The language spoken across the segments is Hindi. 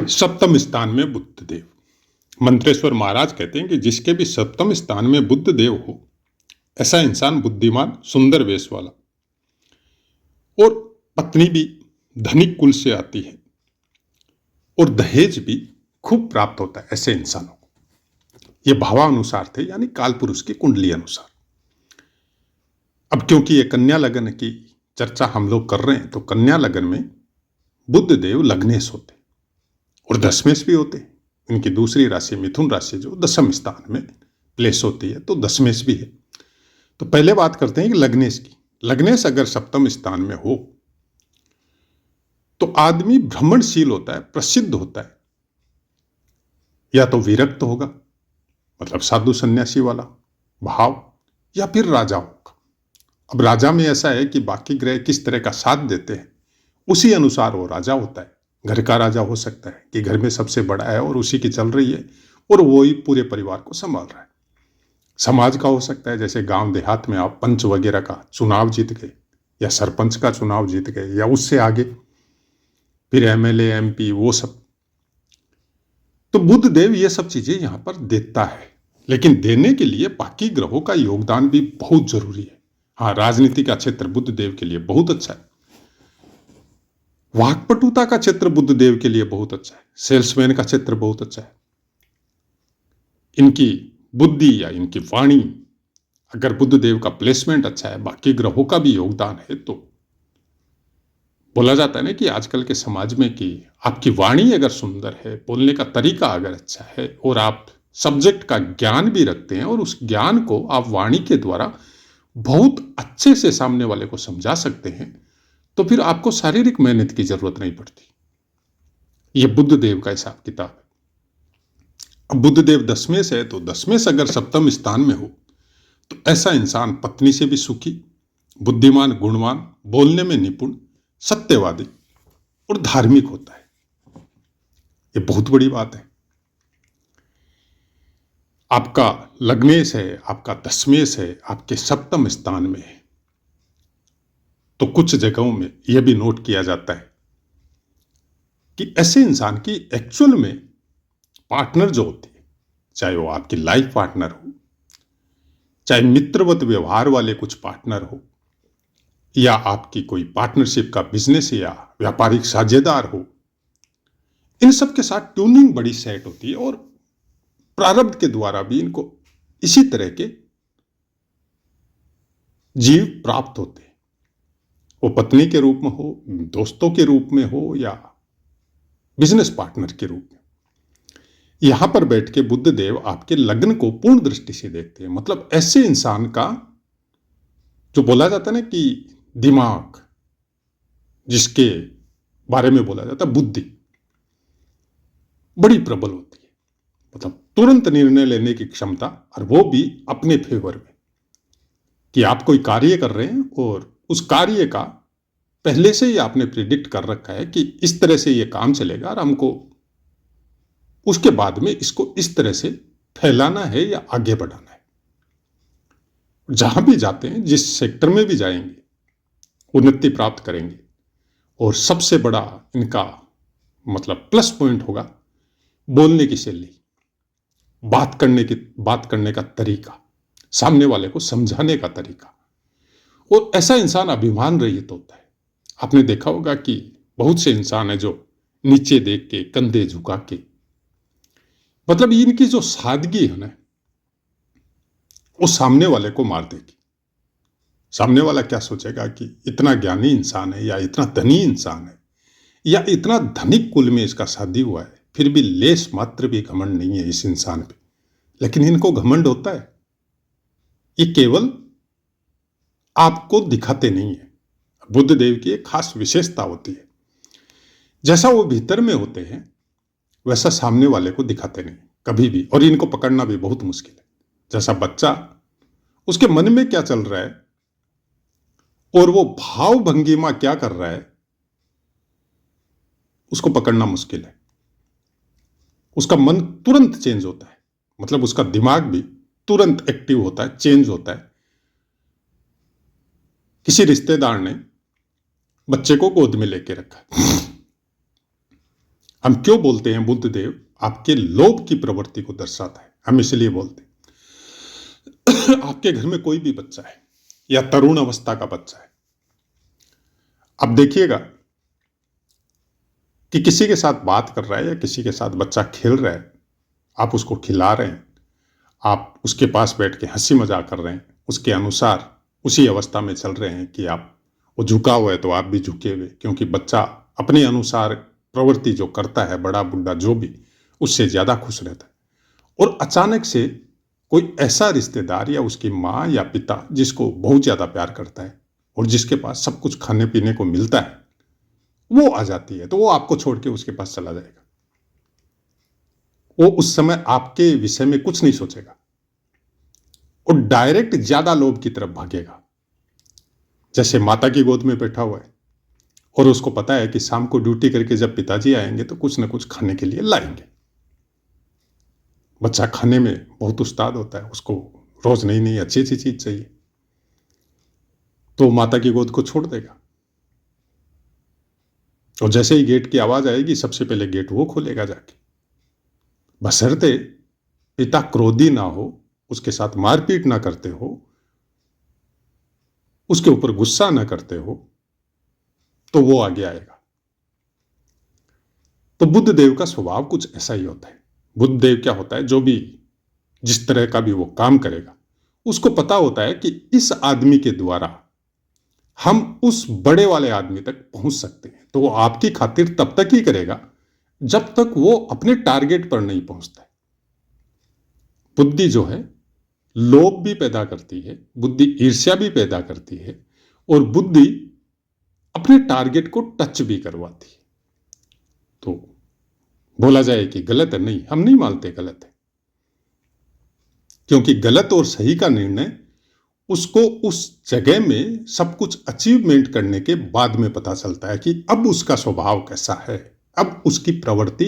सप्तम स्थान में बुद्ध देव। मंत्रेश्वर महाराज कहते हैं कि जिसके भी सप्तम स्थान में बुद्ध देव हो, ऐसा इंसान बुद्धिमान, सुंदर वेश वाला और पत्नी भी धनिक कुल से आती है और दहेज भी खूब प्राप्त होता है ऐसे इंसानों को। ये भावानुसार थे, यानी काल पुरुष की कुंडली अनुसार। अब क्योंकि ये कन्या लगन की चर्चा हम लोग कर रहे हैं, तो कन्या लगन में बुद्ध देव लग्नेश होते और दशमेश भी होते हैं। इनकी दूसरी राशि मिथुन राशि जो दशम स्थान में प्लेस होती है, तो दशमेश भी है। तो पहले बात करते हैं कि लग्नेश की। लग्नेश अगर सप्तम स्थान में हो तो आदमी भ्रमणशील होता है, प्रसिद्ध होता है, या तो विरक्त होगा, मतलब साधु सन्यासी वाला भाव, या फिर राजा होगा। अब राजा में ऐसा है कि बाकी ग्रह किस तरह का साथ देते हैं उसी अनुसार वो राजा होता है। घर का राजा हो सकता है कि घर में सबसे बड़ा है और उसी की चल रही है और वो ही पूरे परिवार को संभाल रहा है। समाज का हो सकता है, जैसे गांव देहात में आप पंच वगैरह का चुनाव जीत गए, या सरपंच का चुनाव जीत गए, या उससे आगे फिर एमएलए, एमपी, वो सब। तो बुद्ध देव ये सब चीजें यहां पर देता है, लेकिन देने के लिए बाकी ग्रहों का योगदान भी बहुत जरूरी है। हाँ, राजनीति का क्षेत्र बुद्ध देव के लिए बहुत अच्छा है। वाक्पटुता का क्षेत्र बुद्ध देव के लिए बहुत अच्छा है। सेल्समैन का क्षेत्र बहुत अच्छा है। इनकी बुद्धि या इनकी वाणी, अगर बुद्ध देव का प्लेसमेंट अच्छा है, बाकी ग्रहों का भी योगदान है, तो बोला जाता है ना कि आजकल के समाज में कि आपकी वाणी अगर सुंदर है, बोलने का तरीका अगर अच्छा है, और आप सब्जेक्ट का ज्ञान भी रखते हैं और उस ज्ञान को आप वाणी के द्वारा बहुत अच्छे से सामने वाले को समझा सकते हैं, तो फिर आपको शारीरिक मेहनत की जरूरत नहीं पड़ती। यह बुद्ध देव का हिसाब किताब है। अब बुद्ध देव दशमेश है, तो दशमेश अगर सप्तम स्थान में हो तो ऐसा इंसान पत्नी से भी सुखी, बुद्धिमान, गुणवान, बोलने में निपुण, सत्यवादी और धार्मिक होता है। यह बहुत बड़ी बात है। आपका लग्नेश है, आपका दशमेश है, आपके सप्तम स्थान में है, तो कुछ जगहों में यह भी नोट किया जाता है कि ऐसे इंसान की एक्चुअल में पार्टनर जो होती है, चाहे वो आपकी लाइफ पार्टनर हो, चाहे मित्रवत व्यवहार वाले कुछ पार्टनर हो, या आपकी कोई पार्टनरशिप का बिजनेस या व्यापारिक साझेदार हो, इन सब के साथ ट्यूनिंग बड़ी सेट होती है और प्रारब्ध के द्वारा भी इनको इसी तरह के जीव प्राप्त होते हैं। वो पत्नी के रूप में हो, दोस्तों के रूप में हो, या बिजनेस पार्टनर के रूप में। यहां पर बैठ के बुद्ध देव आपके लग्न को पूर्ण दृष्टि से देखते हैं। मतलब ऐसे इंसान का, जो बोला जाता है ना कि दिमाग, जिसके बारे में बोला जाता है बुद्धि, बड़ी प्रबल होती है। मतलब तुरंत निर्णय लेने की क्षमता, और वो भी अपने फेवर में, कि आप कोई कार्य कर रहे हैं और उस कार्य का पहले से ही आपने प्रिडिक्ट कर रखा है कि इस तरह से ये काम चलेगा और हमको उसके बाद में इसको इस तरह से फैलाना है या आगे बढ़ाना है। जहां भी जाते हैं, जिस सेक्टर में भी जाएंगे, उन्नति प्राप्त करेंगे। और सबसे बड़ा इनका मतलब प्लस पॉइंट होगा बोलने की शैली, बात करने का तरीका, सामने वाले को समझाने का तरीका। और ऐसा इंसान अभिमान रहित होता है। आपने देखा होगा कि बहुत से इंसान है जो नीचे देख के, कंधे झुका के, मतलब इनकी जो सादगी है ना, वो सामने वाले को मार देगी। सामने वाला क्या सोचेगा कि इतना ज्ञानी इंसान है, या इतना धनी इंसान है, या इतना धनिक कुल में इसका शादी हुआ है, फिर भी लेस मात्र भी घमंड नहीं है इस इंसान पे। लेकिन इनको घमंड होता है, ये केवल आपको दिखाते नहीं है। बुद्ध देव की एक खास विशेषता होती है, जैसा वो भीतर में होते हैं वैसा सामने वाले को दिखाते नहीं कभी भी, और इनको पकड़ना भी बहुत मुश्किल है। जैसा बच्चा, उसके मन में क्या चल रहा है और वो भाव भंगिमा क्या कर रहा है, उसको पकड़ना मुश्किल है। उसका मन तुरंत चेंज होता है, मतलब उसका दिमाग भी तुरंत एक्टिव होता है, चेंज होता है। किसी रिश्तेदार ने बच्चे को गोद में लेके रखा, हम क्यों बोलते हैं बुद्ध देव आपके लोभ की प्रवृत्ति को दर्शाता है, हम इसलिए बोलते हैं। आपके घर में कोई भी बच्चा है या तरुण अवस्था का बच्चा है, अब देखिएगा कि किसी के साथ बात कर रहा है या किसी के साथ बच्चा खेल रहा है, आप उसको खिला रहे हैं, आप उसके पास बैठ के हंसी मजाक कर रहे हैं, उसके अनुसार उसी अवस्था में चल रहे हैं कि आप, वो झुका हुआ है तो आप भी झुके हुए, क्योंकि बच्चा अपने अनुसार प्रवृत्ति जो करता है, बड़ा बुढ़ा जो भी, उससे ज्यादा खुश रहता है। और अचानक से कोई ऐसा रिश्तेदार या उसकी माँ या पिता जिसको बहुत ज्यादा प्यार करता है और जिसके पास सब कुछ खाने पीने को मिलता है, वो आ जाती है, तो वो आपको छोड़ के उसके पास चला जाएगा। वो उस समय आपके विषय में कुछ नहीं सोचेगा और डायरेक्ट ज्यादा लोभ की तरफ भागेगा। जैसे माता की गोद में बैठा हुआ है और उसको पता है कि शाम को ड्यूटी करके जब पिताजी आएंगे तो कुछ ना कुछ खाने के लिए लाएंगे। बच्चा खाने में बहुत उस्ताद होता है, उसको रोज नई नई अच्छी अच्छी चीज चाहिए, तो माता की गोद को छोड़ देगा। और जैसे ही गेट की आवाज आएगी, सबसे पहले गेट वो खोलेगा जाके, बशर्ते पिता क्रोधी ना हो, उसके साथ मारपीट ना करते हो, उसके ऊपर गुस्सा ना करते हो, तो वो आगे आएगा। तो बुद्ध देव का स्वभाव कुछ ऐसा ही होता है। बुद्ध देव क्या होता है, जो भी जिस तरह का भी वो काम करेगा, उसको पता होता है कि इस आदमी के द्वारा हम उस बड़े वाले आदमी तक पहुंच सकते हैं, तो वो आपकी खातिर तब तक ही करेगा जब तक वो अपने टारगेट पर नहीं पहुंचता है। बुद्धि जो है लोभ भी पैदा करती है, बुद्धि ईर्ष्या भी पैदा करती है, और बुद्धि अपने टारगेट को टच भी करवाती है। तो बोला जाए कि गलत है, नहीं, हम नहीं मानते गलत है, क्योंकि गलत और सही का निर्णय उसको उस जगह में सब कुछ अचीवमेंट करने के बाद में पता चलता है कि अब उसका स्वभाव कैसा है, अब उसकी प्रवृत्ति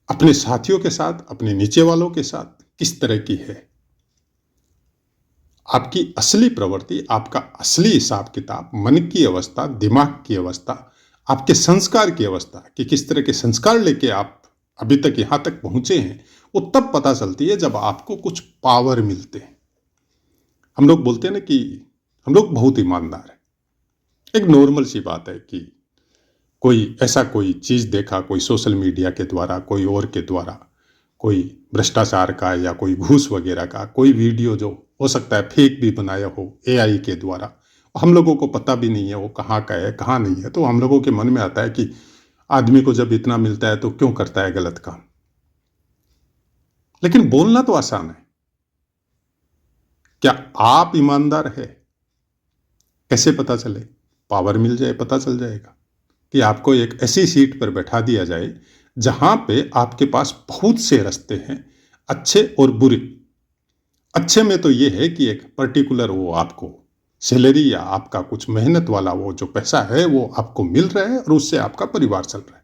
अपने साथियों के साथ, अपने नीचे वालों के साथ किस तरह की है। आपकी असली प्रवृत्ति, आपका असली हिसाब किताब, मन की अवस्था, दिमाग की अवस्था, आपके संस्कार की अवस्था, कि किस तरह के संस्कार लेके आप अभी तक यहां तक पहुंचे हैं, वो तब पता चलती है जब आपको कुछ पावर मिलते हैं। हम लोग बोलते हैं ना कि हम लोग बहुत ईमानदार हैं। एक नॉर्मल सी बात है कि कोई ऐसा कोई चीज देखा, कोई सोशल मीडिया के द्वारा, कोई और के द्वारा, कोई भ्रष्टाचार का या कोई घूस वगैरह का कोई वीडियो जो हो सकता है फेक भी बनाया हो एआई के द्वारा, हम लोगों को पता भी नहीं है वो कहाँ का है कहाँ नहीं है, तो हम लोगों के मन में आता है कि आदमी को जब इतना मिलता है तो क्यों करता है गलत काम। लेकिन बोलना तो आसान है, क्या आप ईमानदार है? कैसे पता चले? पावर मिल जाए पता चल जाएगा। कि आपको एक ऐसी सीट पर बैठा दिया जाए जहां पे आपके पास बहुत से रास्ते हैं, अच्छे और बुरे। अच्छे में तो ये है कि एक पर्टिकुलर वो आपको सैलरी या आपका कुछ मेहनत वाला वो जो पैसा है वो आपको मिल रहा है और उससे आपका परिवार चल रहा है।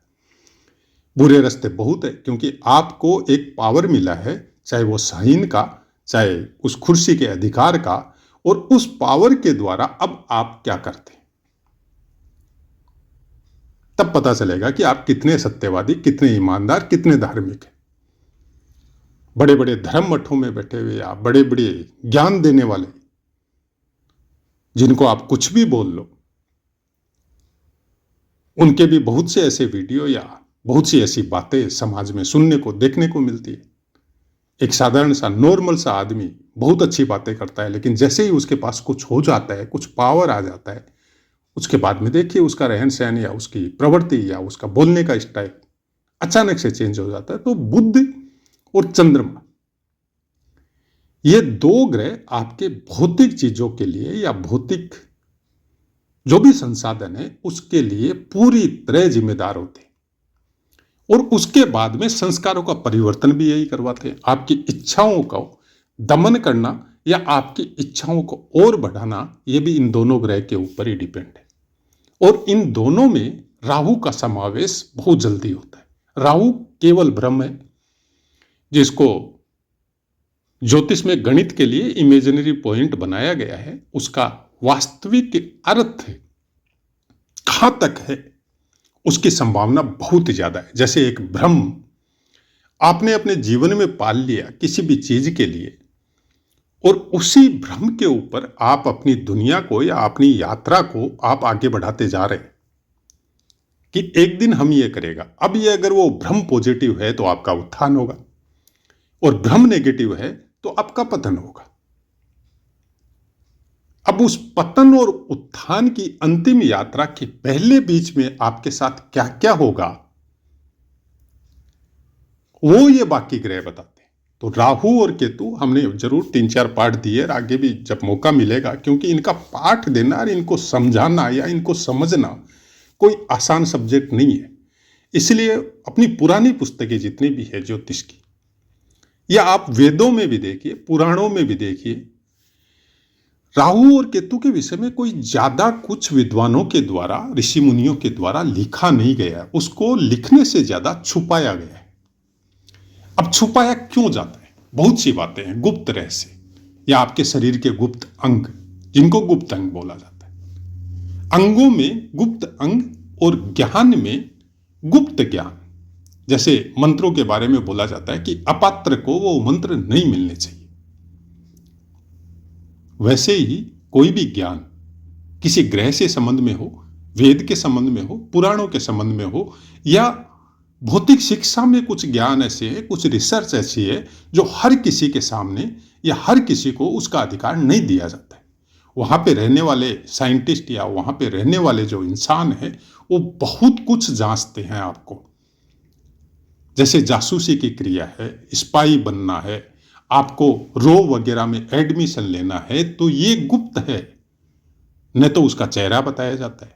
बुरे रास्ते बहुत है, क्योंकि आपको एक पावर मिला है, चाहे वो शाहीन का, चाहे उस कुर्सी के अधिकार का, और उस पावर के द्वारा अब आप क्या करते हैं, तब पता चलेगा कि आप कितने सत्यवादी, कितने ईमानदार, कितने धार्मिक हैं। बड़े बड़े धर्म मठों में बैठे हुए या बड़े बड़े ज्ञान देने वाले, जिनको आप कुछ भी बोल लो, उनके भी बहुत से ऐसे वीडियो या बहुत सी ऐसी बातें समाज में सुनने को, देखने को मिलती है। एक साधारण सा नॉर्मल सा आदमी बहुत अच्छी बातें करता है, लेकिन जैसे ही उसके पास कुछ हो जाता है, कुछ पावर आ जाता है, उसके बाद में देखिए उसका रहन सहन या उसकी प्रवृत्ति या उसका बोलने का स्टाइल अचानक से चेंज हो जाता है। तो बुध और चंद्रमा, ये दो ग्रह आपके भौतिक चीजों के लिए या भौतिक जो भी संसाधन है उसके लिए पूरी तरह जिम्मेदार होते हैं, और उसके बाद में संस्कारों का परिवर्तन भी यही करवाते हैं। आपकी इच्छाओं को दमन करना या आपकी इच्छाओं को और बढ़ाना, यह भी इन दोनों ग्रह के ऊपर ही डिपेंड है। और इन दोनों में राहु का समावेश बहुत जल्दी होता है। राहु केवल ब्रह्म है, जिसको ज्योतिष में गणित के लिए इमेजिनरी पॉइंट बनाया गया है। उसका वास्तविक अर्थ कहां तक है उसकी संभावना बहुत ज्यादा है। जैसे एक भ्रम आपने अपने जीवन में पाल लिया किसी भी चीज के लिए, और उसी भ्रम के ऊपर आप अपनी दुनिया को या अपनी यात्रा को आप आगे बढ़ाते जा रहे हैं कि एक दिन हम ये करेगा। अब ये अगर वो भ्रम पॉजिटिव है तो आपका उत्थान होगा, और भ्रम नेगेटिव है तो आपका पतन होगा। अब उस पतन और उत्थान की अंतिम यात्रा के पहले बीच में आपके साथ क्या क्या होगा, वो ये बाकी ग्रह बताते हैं। तो राहु और केतु हमने जरूर 3-4 पाठ दिए, और आगे भी जब मौका मिलेगा, क्योंकि इनका पाठ देना और इनको समझाना या इनको समझना कोई आसान सब्जेक्ट नहीं है। इसलिए अपनी पुरानी पुस्तकें जितनी भी है ज्योतिष की, या आप वेदों में भी देखिए, पुराणों में भी देखिए, राहु और केतु के विषय में कोई ज्यादा कुछ विद्वानों के द्वारा, ऋषि मुनियों के द्वारा लिखा नहीं गया। उसको लिखने से ज्यादा छुपाया गया है। अब छुपाया क्यों जाता है? बहुत सी बातें हैं, गुप्त रहस्य, या आपके शरीर के गुप्त अंग, जिनको गुप्त अंग बोला जाता है। अंगों में गुप्त अंग और ज्ञान में गुप्त ज्ञान। जैसे मंत्रों के बारे में बोला जाता है कि अपात्र को वो मंत्र नहीं मिलने चाहिए, वैसे ही कोई भी ज्ञान किसी ग्रह से संबंध में हो, वेद के संबंध में हो, पुराणों के संबंध में हो, या भौतिक शिक्षा में कुछ ज्ञान ऐसे है, कुछ रिसर्च ऐसी है जो हर किसी के सामने या हर किसी को उसका अधिकार नहीं दिया जाता है। वहां पे रहने वाले साइंटिस्ट या वहां पे रहने वाले जो इंसान है, वो बहुत कुछ जांचते हैं आपको। जैसे जासूसी की क्रिया है, स्पाई बनना है, आपको रो वगैरह में एडमिशन लेना है, तो ये गुप्त है। न तो उसका चेहरा बताया जाता है,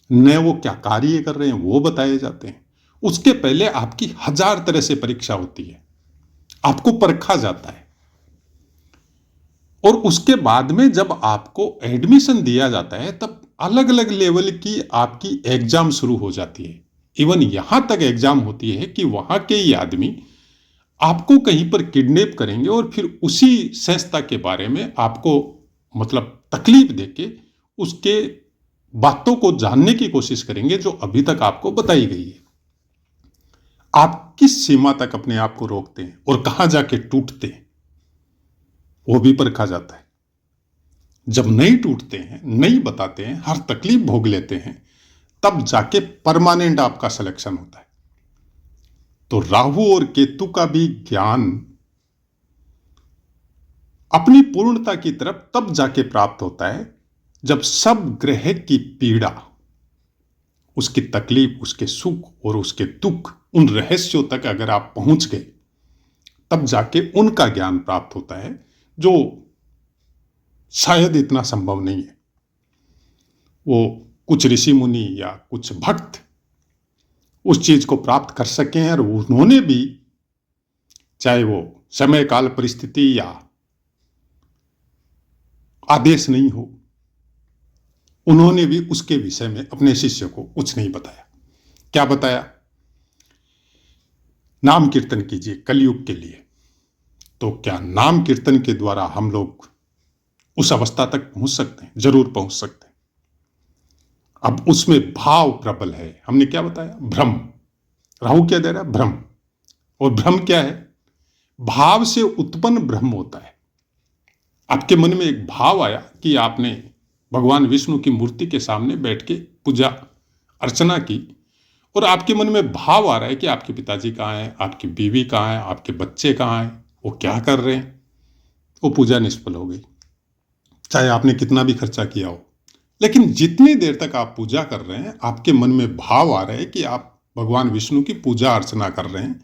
न वो क्या कार्य कर रहे हैं वो बताए जाते हैं। उसके पहले आपकी 1000 तरह से परीक्षा होती है, आपको परखा जाता है, और उसके बाद में जब आपको एडमिशन दिया जाता है तब अलग अलग लेवल की आपकी एग्जाम शुरू हो जाती है। इवन यहां तक एग्जाम होती है कि वहां के ही आदमी आपको कहीं पर किडनैप करेंगे और फिर उसी संस्था के बारे में आपको मतलब तकलीफ देके उसके बातों को जानने की कोशिश करेंगे जो अभी तक आपको बताई गई है। आप किस सीमा तक अपने आप को रोकते हैं और कहां जाके टूटते हैं, वो भी परखा जाता है। जब नहीं टूटते हैं, नहीं बताते हैं, हर तकलीफ भोग लेते हैं, तब जाके परमानेंट आपका सिलेक्शन होता है। तो राहु और केतु का भी ज्ञान अपनी पूर्णता की तरफ तब जाके प्राप्त होता है जब सब ग्रह की पीड़ा, उसकी तकलीफ, उसके सुख और उसके दुख, उन रहस्यों तक अगर आप पहुंच गए, तब जाके उनका ज्ञान प्राप्त होता है, जो शायद इतना संभव नहीं है। वो कुछ ऋषि मुनि या कुछ भक्त उस चीज को प्राप्त कर सके हैं, और उन्होंने भी, चाहे वो समय काल परिस्थिति या आदेश नहीं हो, उन्होंने भी उसके विषय में अपने शिष्य को कुछ नहीं बताया। क्या बताया? नाम कीर्तन कीजिए कलयुग के लिए। तो क्या नाम कीर्तन के द्वारा हम लोग उस अवस्था तक पहुंच सकते हैं? जरूर पहुंच सकते हैं। अब उसमें भाव प्रबल है। हमने क्या बताया? भ्रम। राहु क्या दे रहा है? भ्रम। और भ्रम क्या है? भाव से उत्पन्न भ्रम होता है। आपके मन में एक भाव आया कि आपने भगवान विष्णु की मूर्ति के सामने बैठ के पूजा अर्चना की, और आपके मन में भाव आ रहा है कि आपके पिताजी कहाँ हैं, आपकी बीवी कहाँ है, आपके बच्चे कहाँ हैं, वो क्या कर रहे हैं। वो पूजा निष्फल हो गई, चाहे आपने कितना भी खर्चा किया हो। लेकिन जितनी देर तक आप पूजा कर रहे हैं, आपके मन में भाव आ रहा है कि आप भगवान विष्णु की पूजा अर्चना कर रहे हैं,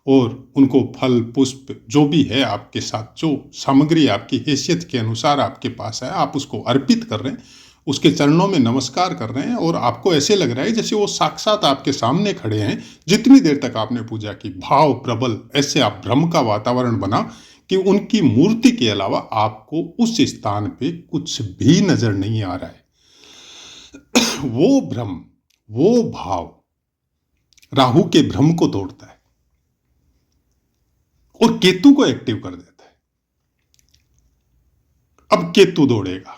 और उनको फल पुष्प जो भी है आपके साथ, जो सामग्री आपकी हैसियत के अनुसार आपके पास है, आप उसको अर्पित कर रहे हैं, उसके चरणों में नमस्कार कर रहे हैं, और आपको ऐसे लग रहा है जैसे वो साक्षात आपके सामने खड़े हैं। जितनी देर तक आपने पूजा की, भाव प्रबल, ऐसे आप भ्रम का वातावरण बना कि उनकी मूर्ति के अलावा आपको उस स्थान पे कुछ भी नजर नहीं आ रहा है। वो भ्रम, वो भाव राहु के भ्रम को तोड़ता है और केतु को एक्टिव कर देता है। अब केतु दौड़ेगा।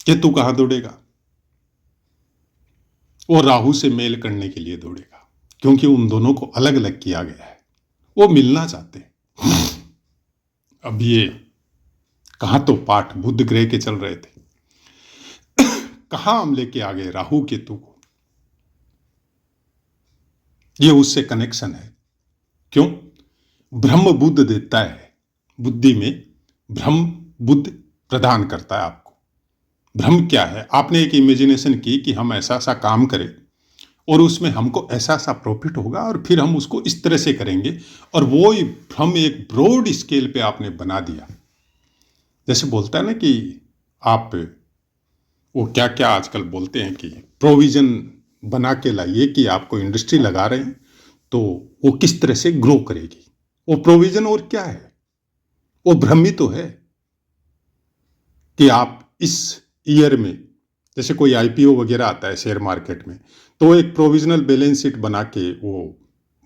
केतु कहां दौड़ेगा? वो राहु से मेल करने के लिए दौड़ेगा, क्योंकि उन दोनों को अलग अलग किया गया है, वो मिलना चाहते हैं। अब ये कहाँ तो पाठ बुध ग्रह के चल रहे थे, कहाँ हम लेके आ गए राहु केतु को। ये उससे कनेक्शन है। क्यों? ब्रह्म बुद्ध देता है, बुद्धि में ब्रह्म बुद्ध प्रदान करता है आपको। भ्रम क्या है? आपने एक इमेजिनेशन की कि हम ऐसा ऐसा काम करें और उसमें हमको ऐसा ऐसा प्रॉफिट होगा और फिर हम उसको इस तरह से करेंगे, और वो ही भ्रम एक ब्रॉड स्केल पे आपने बना दिया। जैसे बोलता है ना कि आप वो क्या क्या आजकल बोलते हैं कि प्रोविजन बना के लाइए कि आपको इंडस्ट्री लगा रहे हैं तो वो किस तरह से ग्रो करेगी। वो प्रोविजन और क्या है? वो भ्रम ही तो है कि आप इस ईयर में, जैसे कोई आईपीओ वगैरह आता है शेयर मार्केट में, तो एक प्रोविजनल बैलेंस शीट बना के वो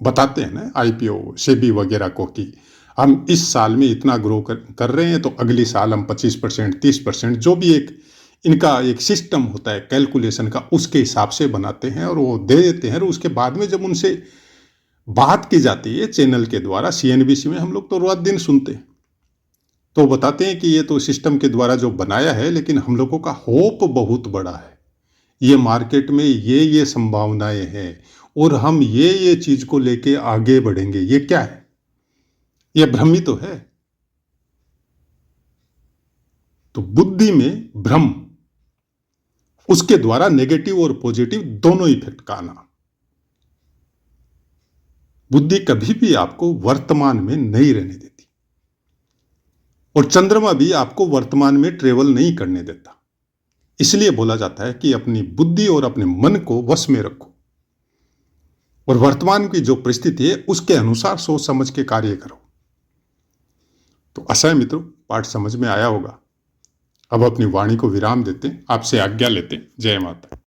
बताते हैं ना आईपीओ सेबी वगैरह को कि हम इस साल में इतना ग्रो कर रहे हैं, तो अगली साल हम 25%, 30%, जो भी एक इनका एक सिस्टम होता है कैलकुलेशन का, उसके हिसाब से बनाते हैं और वो दे देते हैं। और उसके बाद में जब उनसे बात की जाती है चैनल के द्वारा, सीएनबीसी में, हम लोग तो रात दिन सुनते हैं, तो बताते हैं कि ये तो सिस्टम के द्वारा जो बनाया है, लेकिन हम लोगों का होप बहुत बड़ा है, ये मार्केट में ये संभावनाएं हैं और हम ये चीज को लेके आगे बढ़ेंगे। ये क्या है? ये भ्रम ही तो है। तो बुद्धि में भ्रम, उसके द्वारा नेगेटिव और पॉजिटिव दोनों इफेक्ट का आना। बुद्धि कभी भी आपको वर्तमान में नहीं रहने देती, और चंद्रमा भी आपको वर्तमान में ट्रेवल नहीं करने देता। इसलिए बोला जाता है कि अपनी बुद्धि और अपने मन को वश में रखो और वर्तमान की जो परिस्थिति है उसके अनुसार सोच समझ के कार्य करो। तो आशा है मित्रों पाठ समझ में आया होगा। अब अपनी वाणी को विराम देते हैं, आपसे आज्ञा लेते हैं। जय माता।